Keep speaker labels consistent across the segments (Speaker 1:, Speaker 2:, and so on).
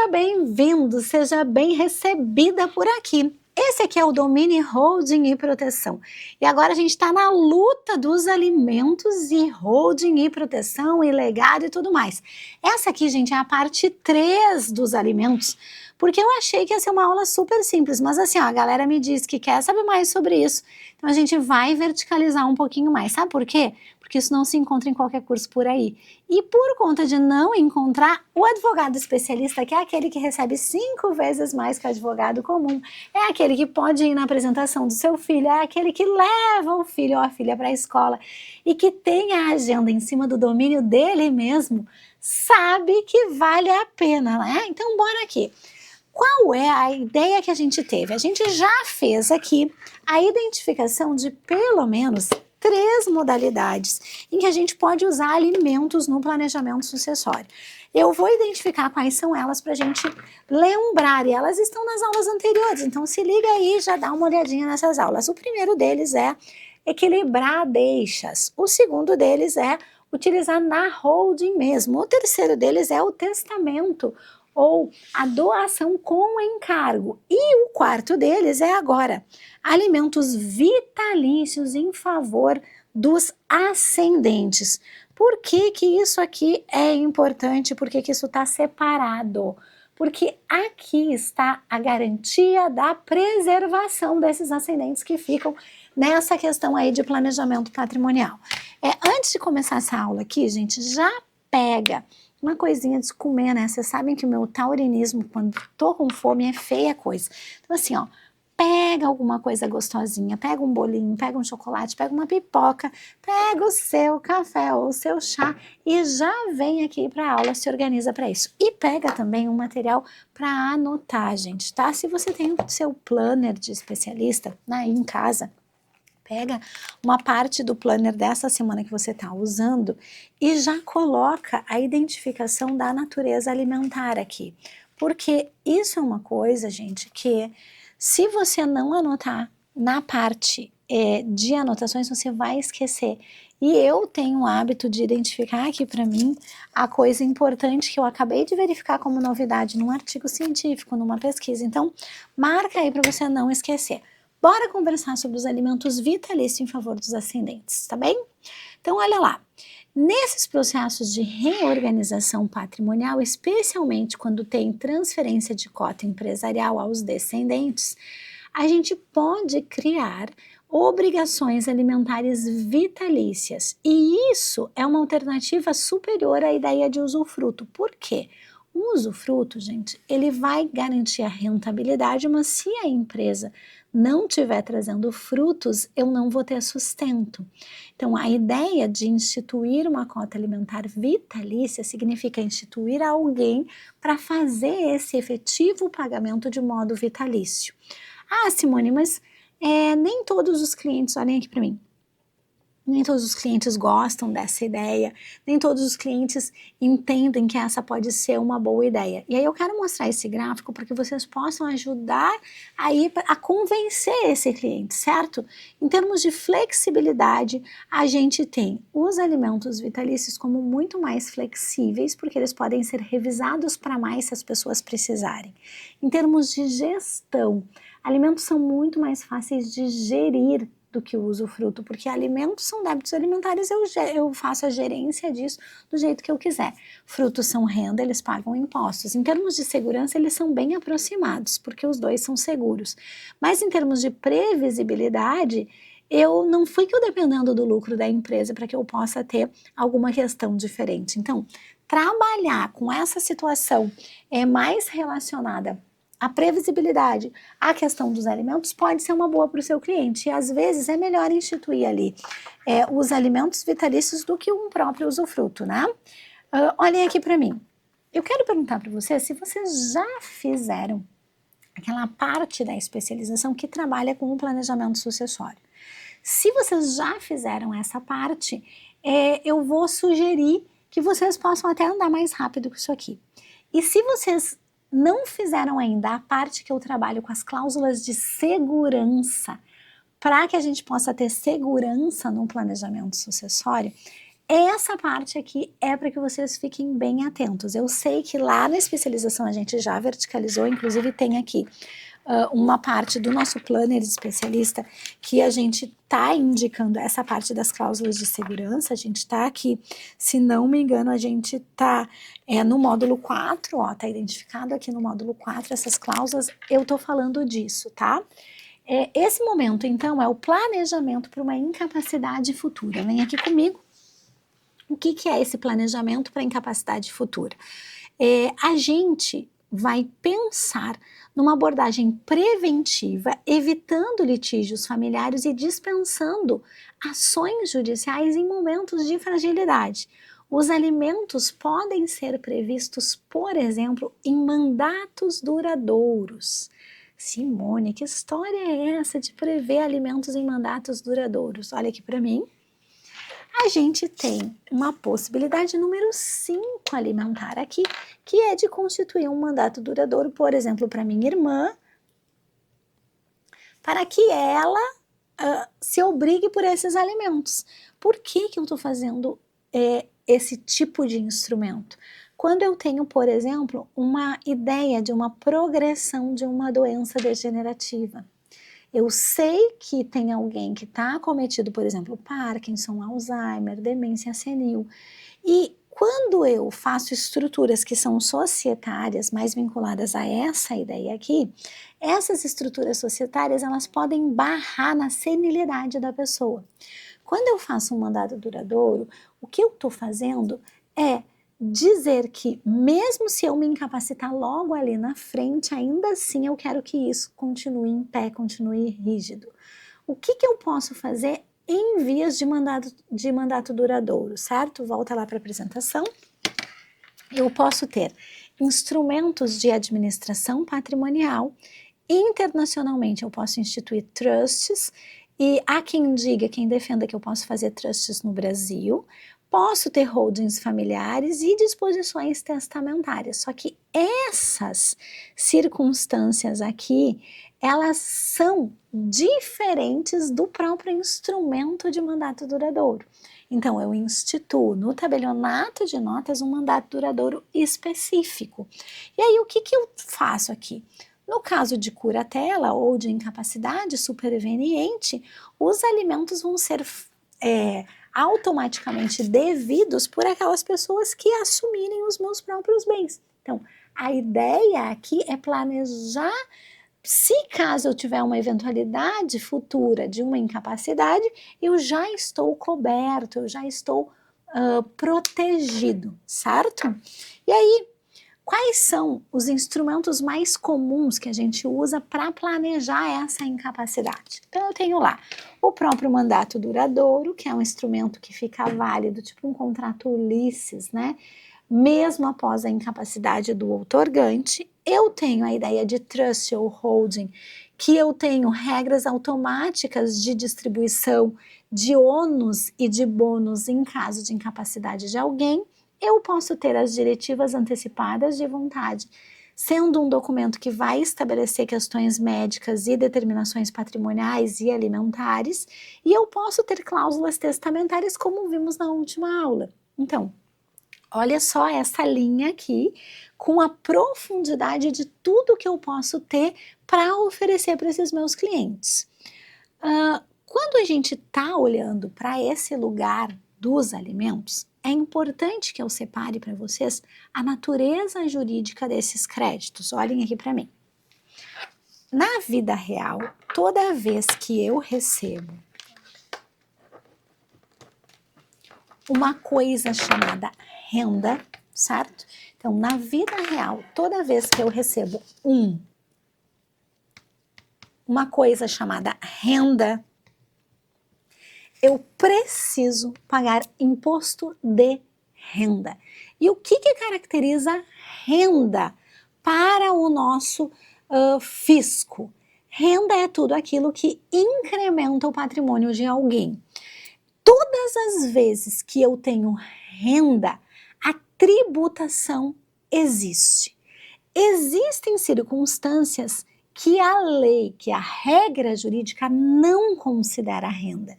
Speaker 1: Seja bem-vindo, seja bem recebida por aqui. Esse aqui é o Domine Holding e Proteção. E agora a gente está na luta dos alimentos e holding e proteção e legado e tudo mais. Essa aqui, gente, é a parte 3 dos alimentos, porque eu achei que ia ser uma aula super simples, mas assim, ó, a galera me disse que quer saber mais sobre isso, então a gente vai verticalizar um pouquinho mais. Sabe por quê? Porque isso não se encontra em qualquer curso por aí. E por conta de não encontrar, o advogado especialista, que é aquele que recebe 5 vezes mais que o advogado comum, é aquele que pode ir na apresentação do seu filho, é aquele que leva o filho ou a filha para a escola e que tem a agenda em cima do domínio dele mesmo, sabe que vale a pena, né? Então, bora aqui. Qual é a ideia que a gente teve? A gente já fez aqui a identificação de pelo menos 3 modalidades em que a gente pode usar alimentos no planejamento sucessório. Eu vou identificar quais são elas para a gente lembrar, e elas estão nas aulas anteriores, então se liga aí e já dá uma olhadinha nessas aulas. O primeiro deles é equilibrar deixas, o segundo deles é utilizar na holding mesmo, o terceiro deles é o testamento, ou a doação com encargo. E o quarto deles é agora, alimentos vitalícios em favor dos ascendentes. Por que que isso aqui é importante? Por que que isso está separado? Porque aqui está a garantia da preservação desses ascendentes que ficam nessa questão aí de planejamento patrimonial. Antes de começar essa aula aqui, gente, já pega uma coisinha de comer, né? Vocês sabem que o meu taurinismo, quando tô com fome, é feia coisa. Então assim, ó, pega alguma coisa gostosinha, pega um bolinho, pega um chocolate, pega uma pipoca, pega o seu café ou o seu chá e já vem aqui para a aula, se organiza para isso. E pega também um material para anotar, gente, tá? Se você tem o seu planner de especialista aí em casa, pega uma parte do planner dessa semana que você está usando e já coloca a identificação da natureza alimentar aqui. Porque isso é uma coisa, gente, que se você não anotar na parte de anotações, você vai esquecer. E eu tenho o hábito de identificar aqui para mim a coisa importante que eu acabei de verificar como novidade num artigo científico, numa pesquisa. Então, marca aí para você não esquecer. Bora conversar sobre os alimentos vitalícios em favor dos ascendentes, tá bem? Então, olha lá. Nesses processos de reorganização patrimonial, especialmente quando tem transferência de cota empresarial aos descendentes, a gente pode criar obrigações alimentares vitalícias. E isso é uma alternativa superior à ideia de usufruto. Por quê? O usufruto, gente, ele vai garantir a rentabilidade, mas se a empresa não estiver trazendo frutos, eu não vou ter sustento. Então, a ideia de instituir uma cota alimentar vitalícia significa instituir alguém para fazer esse efetivo pagamento de modo vitalício. Ah, Simone, mas nem todos os clientes, olhem aqui para mim, nem todos os clientes gostam dessa ideia, nem todos os clientes entendem que essa pode ser uma boa ideia. E aí eu quero mostrar esse gráfico para que vocês possam ajudar aí a convencer esse cliente, certo? Em termos de flexibilidade, a gente tem os alimentos vitalícios como muito mais flexíveis, porque eles podem ser revisados para mais se as pessoas precisarem. Em termos de gestão, alimentos são muito mais fáceis de gerir do que o usufruto, porque alimentos são débitos alimentares, eu faço a gerência disso do jeito que eu quiser. Frutos são renda, eles pagam impostos. Em termos de segurança, eles são bem aproximados, porque os dois são seguros. Mas em termos de previsibilidade, não fico dependendo do lucro da empresa para que eu possa ter alguma questão diferente. Então, trabalhar com essa situação mais relacionada a previsibilidade, a questão dos alimentos pode ser uma boa para o seu cliente e às vezes é melhor instituir ali os alimentos vitalícios do que um próprio usufruto, né? Olhem aqui para mim. Eu quero perguntar para vocês se vocês já fizeram aquela parte da especialização que trabalha com o planejamento sucessório. Se vocês já fizeram essa parte, eu vou sugerir que vocês possam até andar mais rápido com isso aqui. E se vocês não fizeram ainda a parte que eu trabalho com as cláusulas de segurança, para que a gente possa ter segurança no planejamento sucessório, essa parte aqui é para que vocês fiquem bem atentos. Eu sei que lá na especialização a gente já verticalizou, inclusive tem aqui uma parte do nosso planner especialista que a gente está indicando essa parte das cláusulas de segurança. A gente está aqui, se não me engano, a gente está no módulo 4, ó, tá identificado aqui no módulo 4 essas cláusulas, eu tô falando disso, tá? Esse momento, então, é o planejamento para uma incapacidade futura. Vem aqui comigo. O que é esse planejamento para incapacidade futura? A gente vai pensar numa abordagem preventiva, evitando litígios familiares e dispensando ações judiciais em momentos de fragilidade. Os alimentos podem ser previstos, por exemplo, em mandatos duradouros. Simone, que história é essa de prever alimentos em mandatos duradouros? Olha aqui para mim. A gente tem uma possibilidade número 5 alimentar aqui, que é de constituir um mandato duradouro, por exemplo, para minha irmã, para que ela se obrigue por esses alimentos. Por que eu estou fazendo esse tipo de instrumento? Quando eu tenho, por exemplo, uma ideia de uma progressão de uma doença degenerativa. Eu sei que tem alguém que está acometido, por exemplo, Parkinson, Alzheimer, demência senil. E quando eu faço estruturas que são societárias, mais vinculadas a essa ideia aqui, essas estruturas societárias, elas podem barrar na senilidade da pessoa. Quando eu faço um mandado duradouro, o que eu estou fazendo é dizer que mesmo se eu me incapacitar logo ali na frente, ainda assim eu quero que isso continue em pé, continue rígido. O que eu posso fazer em vias de mandato duradouro, certo? Volta lá para a apresentação. Eu posso ter instrumentos de administração patrimonial. Internacionalmente eu posso instituir trusts, e há quem diga, quem defenda que eu posso fazer trusts no Brasil. Posso ter holdings familiares e disposições testamentárias, só que essas circunstâncias aqui, elas são diferentes do próprio instrumento de mandato duradouro. Então, eu instituo no tabelionato de notas um mandato duradouro específico. E aí, o que eu faço aqui? No caso de curatela ou de incapacidade superveniente, os alimentos vão ser automaticamente devidos por aquelas pessoas que assumirem os meus próprios bens. Então, a ideia aqui é planejar, se caso eu tiver uma eventualidade futura de uma incapacidade, eu já estou coberto, eu já estou protegido, certo? E aí, quais são os instrumentos mais comuns que a gente usa para planejar essa incapacidade? Então, eu tenho lá o próprio mandato duradouro, que é um instrumento que fica válido, tipo um contrato Ulisses, né? Mesmo após a incapacidade do outorgante. Eu tenho a ideia de trust ou holding, que eu tenho regras automáticas de distribuição de ônus e de bônus em caso de incapacidade de alguém. Eu posso ter as diretivas antecipadas de vontade, sendo um documento que vai estabelecer questões médicas e determinações patrimoniais e alimentares, e eu posso ter cláusulas testamentárias, como vimos na última aula. Então, olha só essa linha aqui, com a profundidade de tudo que eu posso ter para oferecer para esses meus clientes. Quando a gente está olhando para esse lugar dos alimentos, é importante que eu separe para vocês a natureza jurídica desses créditos. Olhem aqui para mim. Na vida real, toda vez que eu recebo uma coisa chamada renda, certo? Então, na vida real, toda vez que eu recebo uma coisa chamada renda, eu preciso pagar imposto de renda. E o que caracteriza renda para o nosso fisco? Renda é tudo aquilo que incrementa o patrimônio de alguém. Todas as vezes que eu tenho renda, a tributação existe. Existem circunstâncias que a lei, que a regra jurídica não considera renda.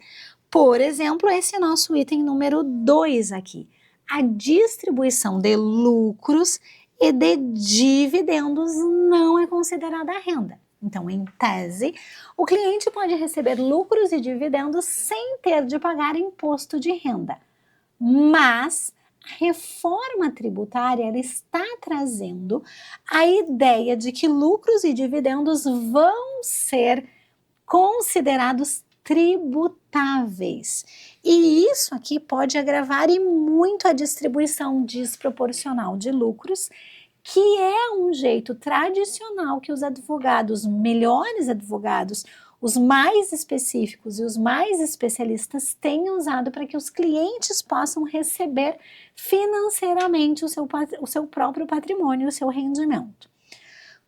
Speaker 1: Por exemplo, esse nosso item número 2 aqui, a distribuição de lucros e de dividendos não é considerada renda. Então, em tese, o cliente pode receber lucros e dividendos sem ter de pagar imposto de renda. Mas a reforma tributária ela está trazendo a ideia de que lucros e dividendos vão ser considerados tributáveis. E isso aqui pode agravar e muito a distribuição desproporcional de lucros, que é um jeito tradicional que os advogados, melhores advogados, os mais específicos e os mais especialistas têm usado para que os clientes possam receber financeiramente o seu próprio patrimônio, o seu rendimento.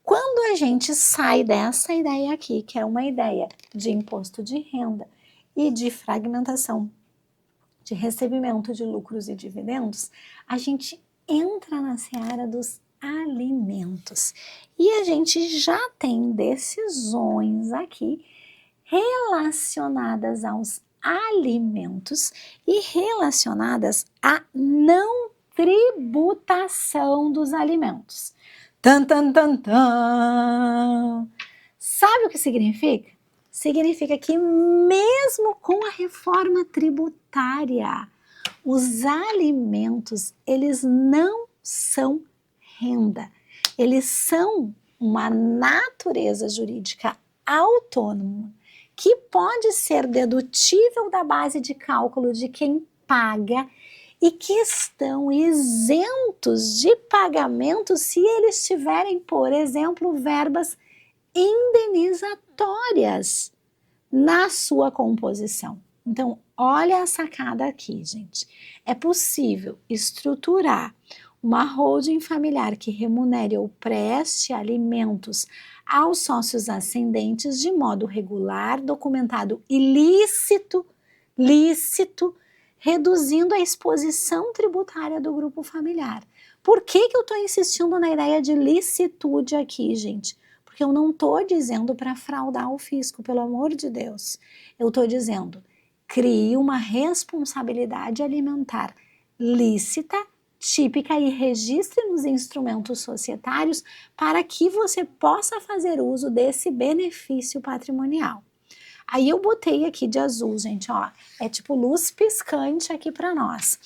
Speaker 1: Quando a gente sai dessa ideia aqui, que é uma ideia de imposto de renda e de fragmentação de recebimento de lucros e dividendos, a gente entra na seara dos alimentos. E a gente já tem decisões aqui relacionadas aos alimentos e relacionadas à não tributação dos alimentos. Tan, tan, tan, tan. Sabe o que significa? Significa que mesmo com a reforma tributária, os alimentos, eles não são renda. Eles são uma natureza jurídica autônoma que pode ser dedutível da base de cálculo de quem paga e que estão isentos de pagamento se eles tiverem, por exemplo, verbas indenizatórias na sua composição. Então, olha a sacada aqui, gente. É possível estruturar uma holding familiar que remunere ou preste alimentos aos sócios ascendentes de modo regular, documentado e lícito, reduzindo a exposição tributária do grupo familiar. Por que eu estou insistindo na ideia de licitude aqui, gente? Porque eu não estou dizendo para fraudar o fisco, pelo amor de Deus. Eu estou dizendo, crie uma responsabilidade alimentar lícita, típica e registre nos instrumentos societários para que você possa fazer uso desse benefício patrimonial. Aí eu botei aqui de azul, gente, ó, é tipo luz piscante aqui para nós.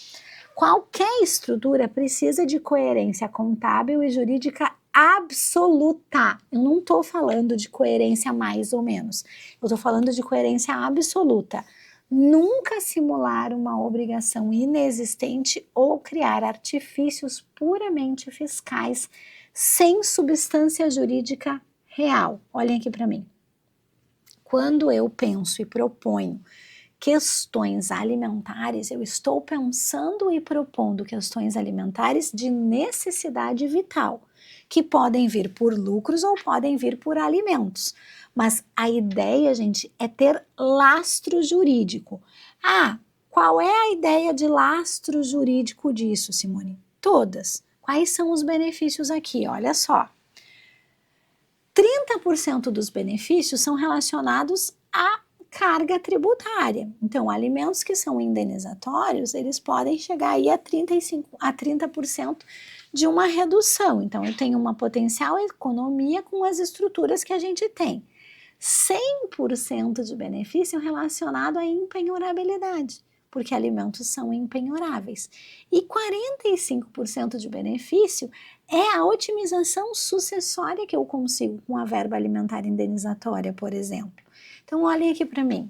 Speaker 1: Qualquer estrutura precisa de coerência contábil e jurídica absoluta. Eu não estou falando de coerência mais ou menos, eu estou falando de coerência absoluta. Nunca simular uma obrigação inexistente ou criar artifícios puramente fiscais sem substância jurídica real. Olhem aqui para mim. Quando eu penso e proponho questões alimentares, eu estou pensando e propondo questões alimentares de necessidade vital, que podem vir por lucros ou podem vir por alimentos. Mas a ideia, gente, é ter lastro jurídico. Ah, qual é a ideia de lastro jurídico disso, Simone? Todas. Quais são os benefícios aqui? Olha só. 30% dos benefícios são relacionados à carga tributária. Então, alimentos que são indenizatórios, eles podem chegar aí a 30% de uma redução. Então, eu tenho uma potencial economia com as estruturas que a gente tem. 100% de benefício relacionado à empenhorabilidade, porque alimentos são empenhoráveis. E 45% de benefício é a otimização sucessória que eu consigo com a verba alimentar indenizatória, por exemplo. Então, olhem aqui para mim.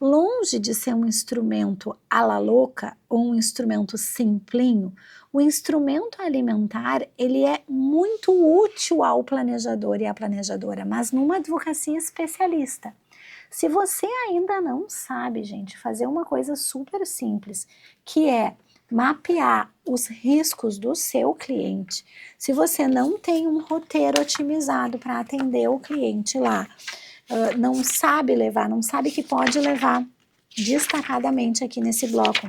Speaker 1: Longe de ser um instrumento à la louca ou um instrumento simplinho, o instrumento alimentar, ele é muito útil ao planejador e à planejadora, mas numa advocacia especialista. Se você ainda não sabe, gente, fazer uma coisa super simples, que é mapear os riscos do seu cliente, se você não tem um roteiro otimizado para atender o cliente lá, não sabe levar, não sabe que pode levar destacadamente aqui nesse bloco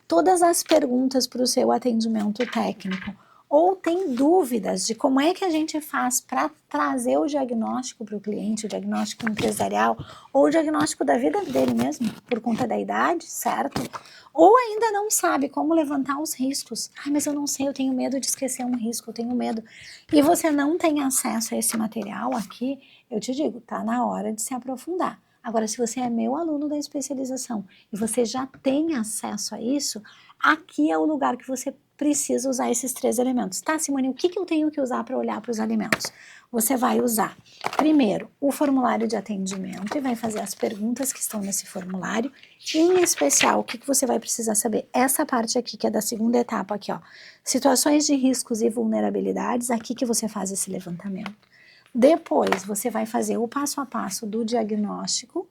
Speaker 1: todas as perguntas para o seu atendimento técnico, ou tem dúvidas de como é que a gente faz para trazer o diagnóstico para o cliente, o diagnóstico empresarial, ou o diagnóstico da vida dele mesmo, por conta da idade, certo? Ou ainda não sabe como levantar os riscos. Ai, mas eu não sei, eu tenho medo de esquecer um risco, eu tenho medo. E você não tem acesso a esse material aqui, eu te digo, tá na hora de se aprofundar. Agora, se você é meu aluno da especialização e você já tem acesso a isso, aqui é o lugar que você precisa usar esses 3 elementos. Tá, Simone, o que eu tenho que usar para olhar para os alimentos? Você vai usar, primeiro, o formulário de atendimento e vai fazer as perguntas que estão nesse formulário. Em especial, o que você vai precisar saber? Essa parte aqui, que é da segunda etapa aqui, ó. Situações de riscos e vulnerabilidades, aqui que você faz esse levantamento. Depois, você vai fazer o passo a passo do diagnóstico.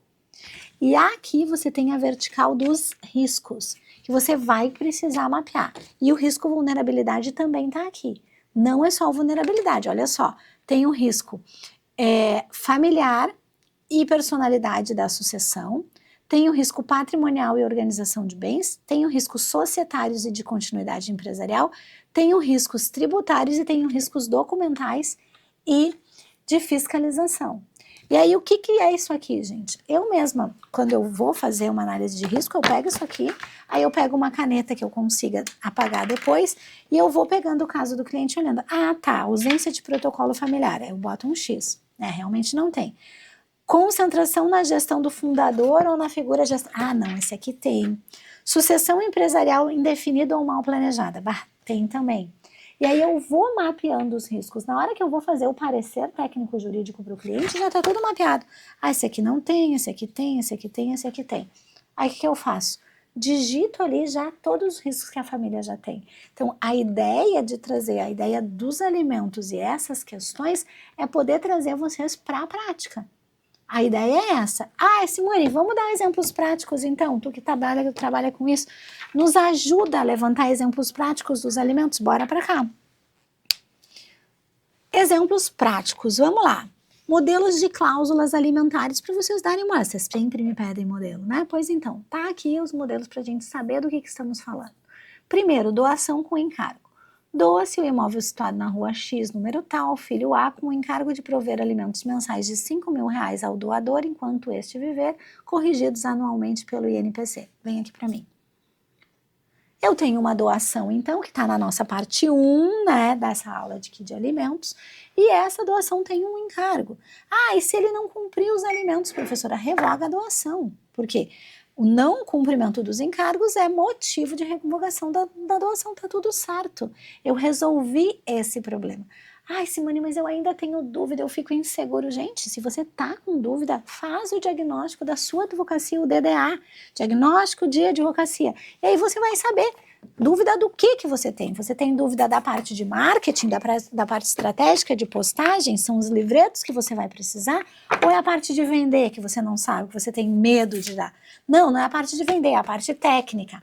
Speaker 1: E aqui você tem a vertical dos riscos, que você vai precisar mapear. E o risco vulnerabilidade também está aqui. Não é só vulnerabilidade, olha só. Tem o risco familiar e personalidade da sucessão, tem o risco patrimonial e organização de bens, tem o risco societários e de continuidade empresarial, tem os riscos tributários e tem os riscos documentais e de fiscalização. E aí, o que é isso aqui, gente? Eu mesma, quando eu vou fazer uma análise de risco, eu pego isso aqui, aí eu pego uma caneta que eu consiga apagar depois, e eu vou pegando o caso do cliente olhando. Ah, tá, ausência de protocolo familiar, aí eu boto um X, realmente não tem. Concentração na gestão do fundador ou na figura ah, não, esse aqui tem. Sucessão empresarial indefinida ou mal planejada, tem também. E aí eu vou mapeando os riscos. Na hora que eu vou fazer o parecer técnico-jurídico para o cliente, já está tudo mapeado. Ah, esse aqui não tem, esse aqui tem, esse aqui tem, esse aqui tem. Aí o que eu faço? Digito ali já todos os riscos que a família já tem. Então, a ideia de trazer a ideia dos alimentos e essas questões é poder trazer vocês para a prática. A ideia é essa. Ah, Simone, vamos dar exemplos práticos então? Tu que trabalha com isso, nos ajuda a levantar exemplos práticos dos alimentos? Bora para cá. Exemplos práticos, vamos lá. Modelos de cláusulas alimentares para vocês darem uma. Vocês sempre me pedem modelo, né? Pois então, tá aqui os modelos para a gente saber do que estamos falando. Primeiro, doação com encargo. Doa-se o imóvel situado na rua X, número tal, filho A, com o encargo de prover alimentos mensais de R$5.000 ao doador, enquanto este viver, corrigidos anualmente pelo INPC. Vem aqui para mim. Eu tenho uma doação, então, que está na nossa parte 1, né, dessa aula de alimentos, e essa doação tem um encargo. Ah, e se ele não cumprir os alimentos, professora, revoga a doação. Por quê? O não cumprimento dos encargos é motivo de revogação da doação, tá tudo certo. Eu resolvi esse problema. Ai, Simone, mas eu ainda tenho dúvida, eu fico inseguro. Gente, se você tá com dúvida, faz o diagnóstico da sua advocacia, o DDA, diagnóstico de advocacia. E aí você vai saber dúvida do que você tem. Você tem dúvida da parte de marketing, da parte estratégica de postagem, são os livretos que você vai precisar, ou é a parte de vender que você não sabe, que você tem medo de dar? Não é a parte de vender, é a parte técnica.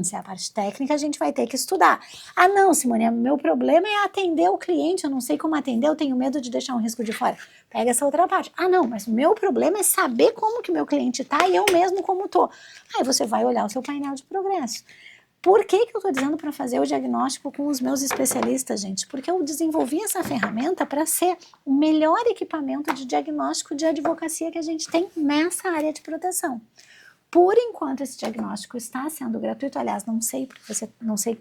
Speaker 1: Se é a parte técnica, a gente vai ter que estudar. Ah, não, Simone, meu problema é atender o cliente, eu não sei como atender, eu tenho medo de deixar um risco de fora. Pega essa outra parte. Ah, não, mas o meu problema é saber como que meu cliente tá e eu mesmo como tô. Aí você vai olhar o seu painel de progresso. Por que eu estou dizendo para fazer o diagnóstico com os meus especialistas, gente? Porque eu desenvolvi essa ferramenta para ser o melhor equipamento de diagnóstico de advocacia que a gente tem nessa área de proteção. Por enquanto, esse diagnóstico está sendo gratuito. Aliás, não sei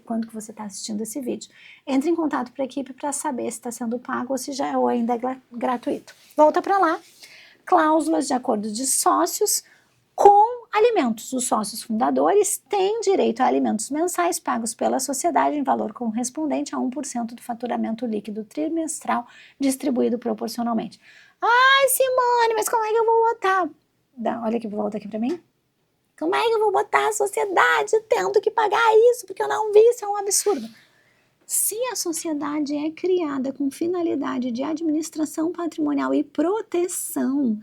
Speaker 1: quando que você está assistindo esse vídeo. Entre em contato para a equipe para saber se está sendo pago ou se já ou ainda é gratuito. Volta para lá. Cláusulas de acordo de sócios com alimentos. Os sócios fundadores têm direito a alimentos mensais pagos pela sociedade em valor correspondente a 1% do faturamento líquido trimestral distribuído proporcionalmente. Ai, Simone, mas como é que eu vou botar? Olha aqui, volta aqui para mim. Como é que eu vou botar a sociedade tendo que pagar isso? Porque eu não vi, isso é um absurdo. Se a sociedade é criada com finalidade de administração patrimonial e proteção,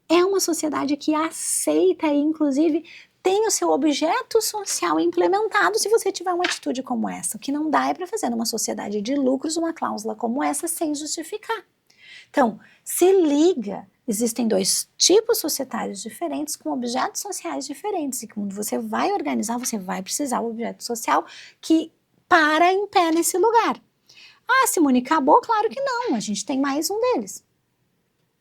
Speaker 1: é uma sociedade que aceita e, inclusive, tem o seu objeto social implementado se você tiver uma atitude como essa. O que não dá é para fazer numa sociedade de lucros uma cláusula como essa sem justificar. Então, se liga, existem 2 tipos societários diferentes com objetos sociais diferentes e quando você vai organizar, você vai precisar do objeto social que para em pé nesse lugar. Ah, Simone, acabou? Claro que não, a gente tem mais um deles.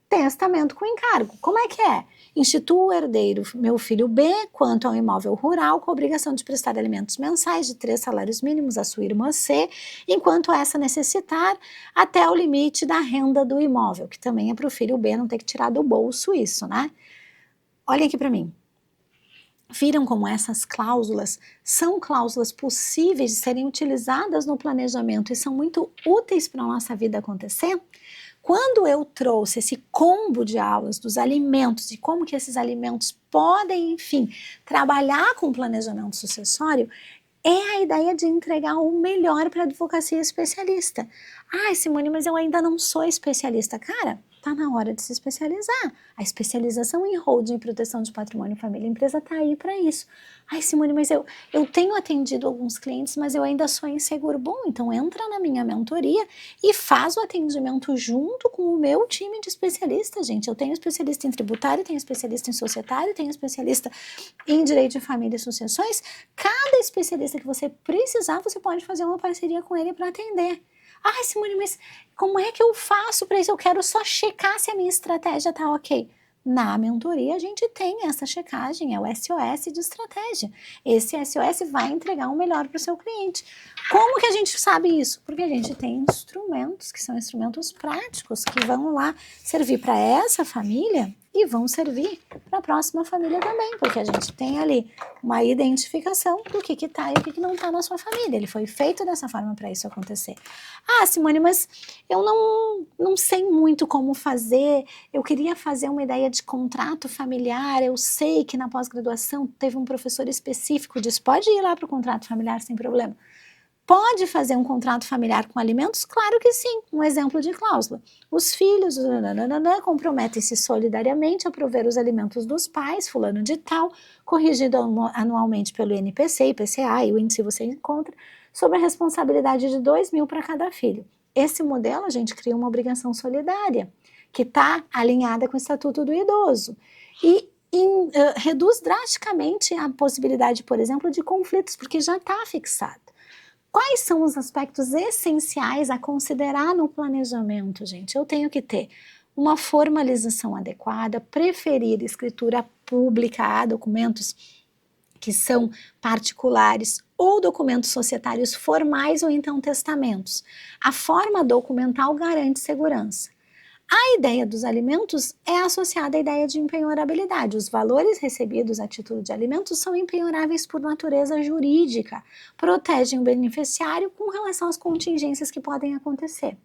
Speaker 1: Testamento com encargo. Como é que é? Instituo o herdeiro, meu filho B, quanto ao imóvel rural, com a obrigação de prestar alimentos mensais de 3 salários mínimos à sua irmã C, enquanto essa necessitar, até o limite da renda do imóvel, que também é para o filho B não ter que tirar do bolso isso, né? Olhem aqui para mim. Viram como essas cláusulas são cláusulas possíveis de serem utilizadas no planejamento e são muito úteis para a nossa vida acontecer? Quando eu trouxe esse combo de aulas dos alimentos e como que esses alimentos podem, enfim, trabalhar com o planejamento sucessório, é a ideia de entregar o melhor para a advocacia especialista. Ai, Simone, mas eu ainda não sou especialista. Cara, tá na hora de se especializar. A especialização em holding e proteção de patrimônio, família e empresa tá aí para isso. Ai, Simone, mas eu tenho atendido alguns clientes, mas eu ainda sou inseguro. Bom, então entra na minha mentoria e faz o atendimento junto com o meu time de especialistas, gente. Eu tenho especialista em tributário, tenho especialista em societário, tenho especialista em direito de família e sucessões. Cada especialista que você precisar, você pode fazer uma parceria com ele para atender. Ai, Simone, mas como é que eu faço para isso? Eu quero só checar se a minha estratégia tá ok. Na mentoria a gente tem essa checagem, é o SOS de estratégia. Esse SOS vai entregar o melhor para o seu cliente. Como que a gente sabe isso? Porque a gente tem instrumentos, que são instrumentos práticos, que vão lá servir para essa família e vão servir para a próxima família também, porque a gente tem ali uma identificação do que tá e o que não tá na sua família. Ele foi feito dessa forma para isso acontecer. Ah, Simone, mas eu não sei muito como fazer, eu queria fazer uma ideia de contrato familiar, eu sei que na pós-graduação teve um professor específico, disse, pode ir lá para o contrato familiar sem problema. Pode fazer um contrato familiar com alimentos? Claro que sim, um exemplo de cláusula. Os filhos comprometem-se solidariamente a prover os alimentos dos pais, fulano de tal, corrigido anualmente pelo INPC, IPCA e o índice você encontra, sob a responsabilidade de 2.000 para cada filho. Esse modelo a gente cria uma obrigação solidária, que está alinhada com o Estatuto do Idoso. E reduz drasticamente a possibilidade, por exemplo, de conflitos, porque já está fixado. Quais são os aspectos essenciais a considerar no planejamento, gente? Eu tenho que ter uma formalização adequada, preferir escritura pública a documentos que são particulares ou documentos societários formais ou então testamentos. A forma documental garante segurança. A ideia dos alimentos é associada à ideia de empenhorabilidade. Os valores recebidos a título de alimentos são empenhoráveis por natureza jurídica, protegem o beneficiário com relação às contingências que podem acontecer.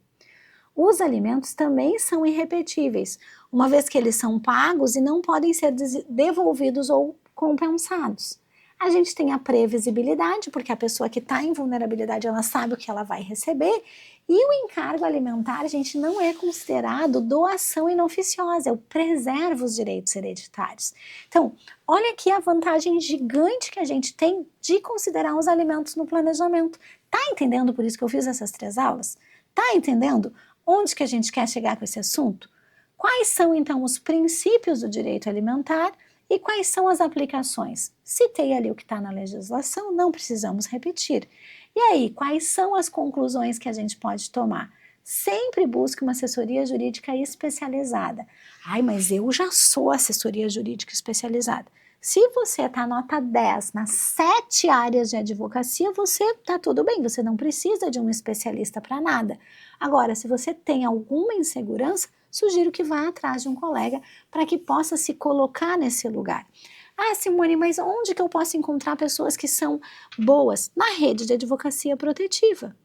Speaker 1: Os alimentos também são irrepetíveis, uma vez que eles são pagos e não podem ser devolvidos ou compensados. A gente tem a previsibilidade, porque a pessoa que está em vulnerabilidade, ela sabe o que ela vai receber, e o encargo alimentar, gente, não é considerado doação inoficiosa, eu preservo os direitos hereditários. Então, olha aqui a vantagem gigante que a gente tem de considerar os alimentos no planejamento. Tá entendendo por isso que eu fiz essas 3 aulas? Tá entendendo onde que a gente quer chegar com esse assunto? Quais são, então, os princípios do direito alimentar e quais são as aplicações? Citei ali o que está na legislação, não precisamos repetir. E aí, quais são as conclusões que a gente pode tomar? Sempre busque uma assessoria jurídica especializada. Ai, mas eu já sou assessoria jurídica especializada. Se você está nota 10 nas 7 áreas de advocacia, você está tudo bem, você não precisa de um especialista para nada. Agora, se você tem alguma insegurança, sugiro que vá atrás de um colega para que possa se colocar nesse lugar. Ah, Simone, mas onde que eu posso encontrar pessoas que são boas? Na rede de advocacia protetiva.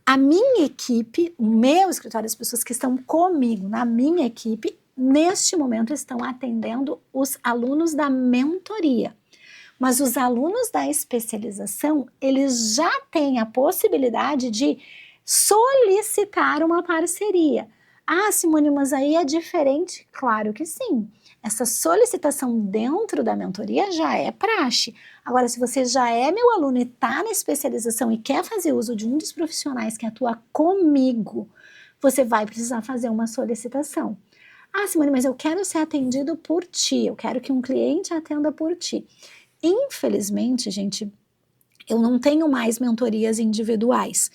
Speaker 1: A minha equipe, o meu escritório, as pessoas que estão comigo na minha equipe, neste momento estão atendendo os alunos da mentoria. Mas os alunos da especialização, eles já têm a possibilidade de solicitar uma parceria. Ah, Simone, mas aí é diferente? Claro que sim. Essa solicitação dentro da mentoria já é praxe. Agora, se você já é meu aluno e está na especialização e quer fazer uso de um dos profissionais que atua comigo, você vai precisar fazer uma solicitação. Ah, Simone, mas eu quero ser atendido por ti, eu quero que um cliente atenda por ti. Infelizmente, gente, eu não tenho mais mentorias individuais.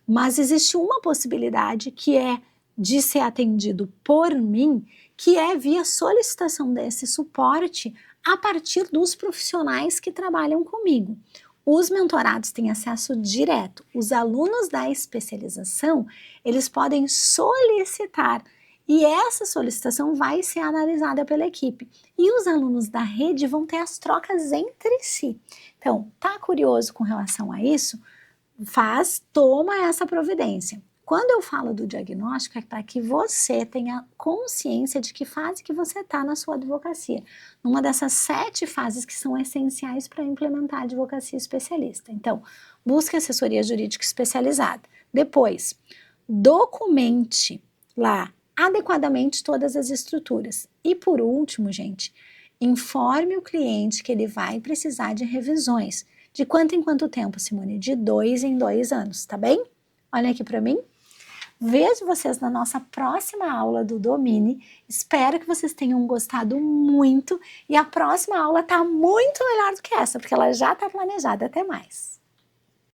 Speaker 1: Mas existe uma possibilidade que é de ser atendido por mim, que é via solicitação desse suporte a partir dos profissionais que trabalham comigo. Os mentorados têm acesso direto. Os alunos da especialização, eles podem solicitar e essa solicitação vai ser analisada pela equipe. E os alunos da rede vão ter as trocas entre si. Então, tá curioso com relação a isso? Toma essa providência. Quando eu falo do diagnóstico, é para que você tenha consciência de que fase que você está na sua advocacia. Numa dessas 7 fases que são essenciais para implementar a advocacia especialista. Então, busque assessoria jurídica especializada. Depois, documente lá adequadamente todas as estruturas. E por último, gente, informe o cliente que ele vai precisar de revisões. De quanto em quanto tempo, Simone? De 2 em 2 anos, tá bem? Olhem aqui para mim. Vejo vocês na nossa próxima aula do Domine. Espero que vocês tenham gostado muito. E a próxima aula tá muito melhor do que essa, porque ela já tá planejada. Até mais!